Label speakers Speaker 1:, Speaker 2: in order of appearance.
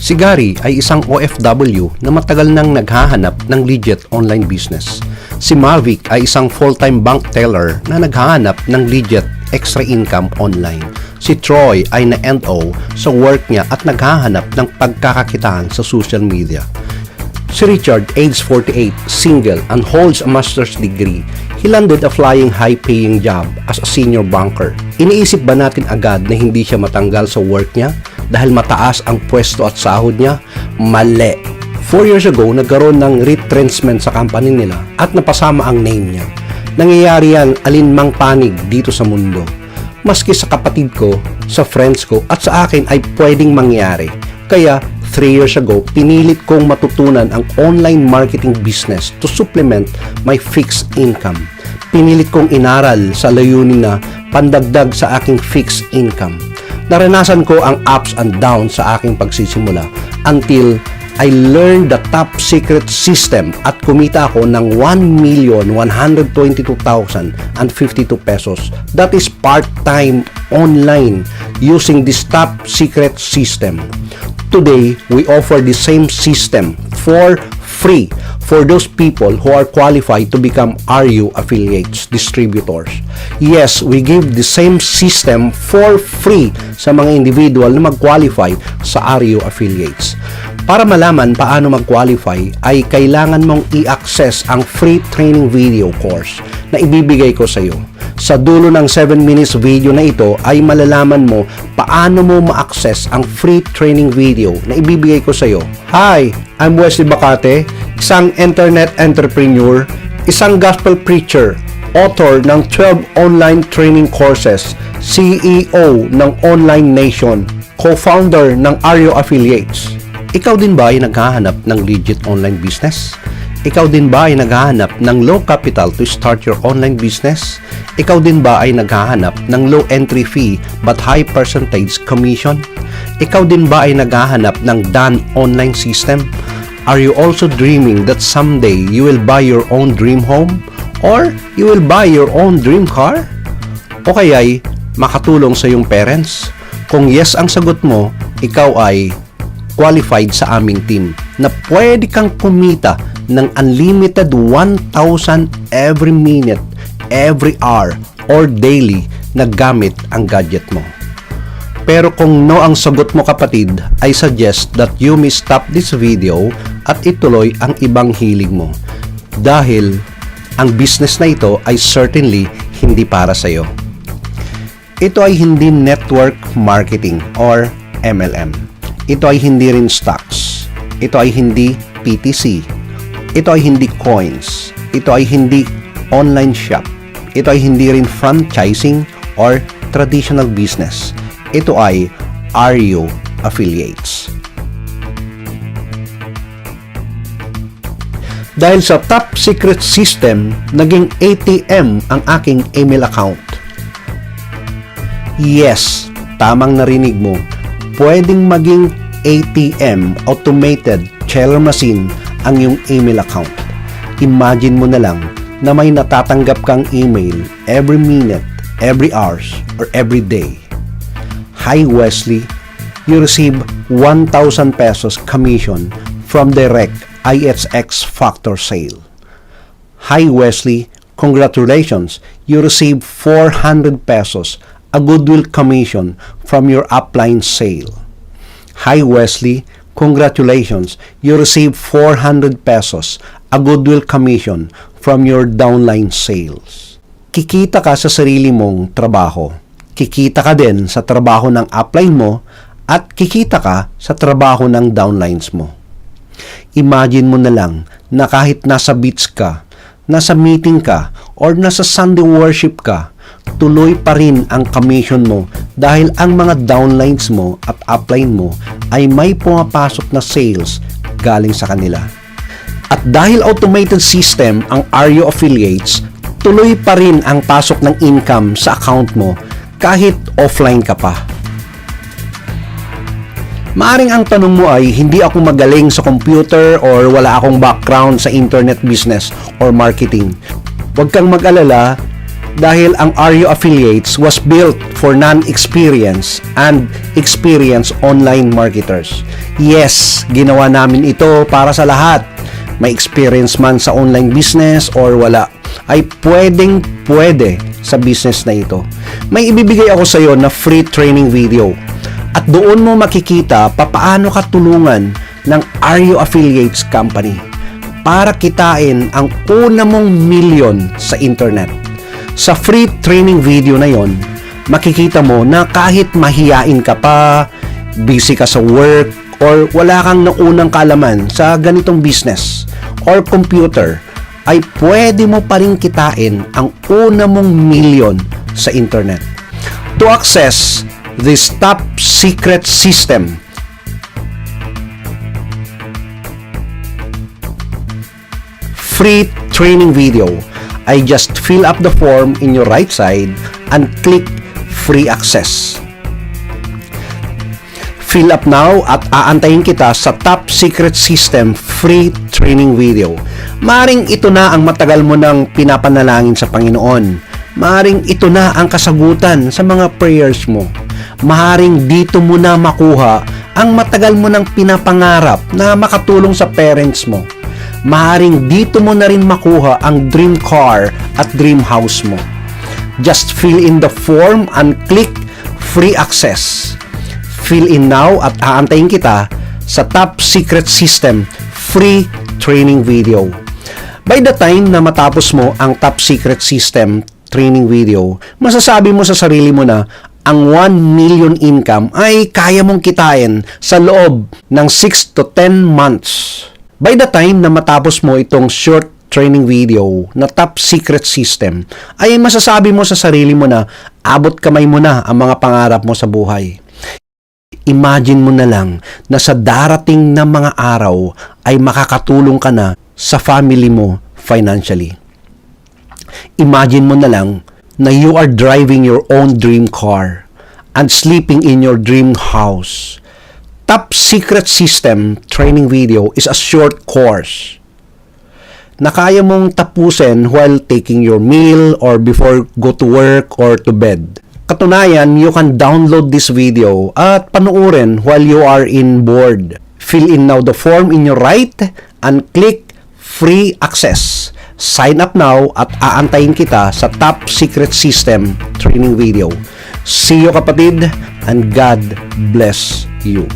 Speaker 1: Si Gary ay isang OFW na matagal nang naghahanap ng legit online business. Si Mavic ay isang full-time bank teller na naghahanap ng legit extra income online. Si Troy ay na-NO sa work niya at naghahanap ng pagkakakitaan sa social media. Si Richard, age 48, single and holds a master's degree. He landed a flying high-paying job as a senior banker. Iniisip ba natin agad na hindi siya matanggal sa work niya dahil mataas ang pwesto at sahod niya? Mali. 4 years ago, nagkaroon ng retrenchment sa company nila at napasama ang name niya. Nangyayari yan alinmang panig dito sa mundo. Maski sa kapatid ko, sa friends ko at sa akin ay pwedeng mangyari. Kaya 3 years ago, pinilit kong matutunan ang online marketing business to supplement my fixed income. Pinilit kong inaral sa layunin na pandagdag sa aking fixed income. Naranasan ko ang ups and downs sa aking pagsisimula until I learned the top secret system at kumita ako ng 1,122,052 pesos. That is part-time online using this top secret system. Today, we offer the same system for free for those people who are qualified to become RU affiliates, distributors. Yes, we give the same system for free sa mga individual na mag-qualify sa RU affiliates. Para malaman paano mag-qualify ay kailangan mong i-access ang free training video course na ibibigay ko sa iyo. Sa dulo ng 7 minutes video na ito ay malalaman mo paano mo ma-access ang free training video na ibibigay ko sa iyo. Hi, I'm Wesley Bacate, isang internet entrepreneur, isang gospel preacher, author ng 12 online training courses, CEO ng Online Nation, co-founder ng RU Affiliates. Ikaw din ba ay naghahanap ng legit online business? Ikaw din ba ay naghahanap ng low capital to start your online business? Ikaw din ba ay naghahanap ng low entry fee but high percentage commission? Ikaw din ba ay naghahanap ng done online system? Are you also dreaming that someday you will buy your own dream home? Or you will buy your own dream car? O kaya'y makatulong sa iyong parents? Kung yes ang sagot mo, ikaw ay qualified sa aming team na pwede kang kumita ng unlimited 1,000 every minute, every hour, or daily na gamit ang gadget mo. Pero kung no ang sagot mo kapatid, I suggest that you may stop this video at ituloy ang ibang hilig mo. Dahil ang business na ito ay certainly hindi para sa iyo. Ito ay hindi network marketing or MLM. Ito ay hindi rin stocks. Ito ay hindi PTC. Ito ay hindi coins. Ito ay hindi online shop. Ito ay hindi rin franchising or traditional business. Ito ay RU affiliates. Dahil sa top secret system, naging ATM ang aking email account. Yes, tamang narinig mo. Pwedeng maging ATM, automated teller machine, ang iyong email account. Imagine mo na lang na may natatanggap kang email every minute, every hours, or every day. Hi Wesley, you receive 1,000 pesos commission from direct IHX Factor sale. Hi Wesley, congratulations, you receive 400 pesos, a goodwill commission from your upline sale. Hi Wesley, congratulations, you receive 400 pesos, a goodwill commission from your downline sales. Kikita ka sa sarili mong trabaho. Kikita ka din sa trabaho ng upline mo at kikita ka sa trabaho ng downlines mo. Imagine mo na lang na kahit nasa beach ka, nasa meeting ka, or nasa Sunday worship ka, tuloy pa rin ang commission mo dahil ang mga downlines mo at upline mo ay may pumapasok na sales galing sa kanila. At dahil automated system ang RU affiliates, tuloy pa rin ang pasok ng income sa account mo kahit offline ka pa. Maaring ang tanong mo ay hindi ako magaling sa computer or wala akong background sa internet business or marketing. Huwag kang mag-alala, Dahil ang RU Affiliates was built for non-experienced and experienced online marketers. Yes, ginawa namin ito para sa lahat. May experience man sa online business or wala, ay pwede sa business na ito. May ibibigay ako sa iyo na free training video. At doon mo makikita papaano ka tulungan ng RU Affiliates Company para kitain ang una mong milyon sa internet. Sa free training video na yon, makikita mo na kahit mahiyain ka pa, busy ka sa work, or wala kang naunang kaalaman sa ganitong business or computer, ay pwede mo pa rin kitain ang una mong milyon sa internet. To access this top secret system, free training video, I just fill up the form in your right side and click free access. Fill up now at aantayin kita sa top secret system free training video. Maring ito na ang matagal mo nang pinapanalangin sa Panginoon. Maring ito na ang kasagutan sa mga prayers mo. Maring dito mo na makuha ang matagal mo nang pinapangarap na makatulong sa parents mo. Maring dito mo na rin makuha ang dream car at dream house mo. Just fill in the form and click free access. Fill in now at aantayin kita sa top secret system free training video. By the time na matapos mo ang top secret system training video, masasabi mo sa sarili mo na ang 1 million income ay kaya mong kitain sa loob ng 6 to 10 months. By the time na matapos mo itong short training video na top secret system, ay masasabi mo sa sarili mo na abot kamay mo na ang mga pangarap mo sa buhay. Imagine mo na lang na sa darating na mga araw ay makakatulong ka na sa family mo financially. Imagine mo na lang na you are driving your own dream car and sleeping in your dream house. Top secret system training video is a short course na kaya mong tapusin while taking your meal or before go to work or to bed. Katunayan, you can download this video at panuorin while you are in board. Fill in now the form in your right and click free access. Sign up now at aantayin kita sa top secret system training video. See you kapatid, and God bless you.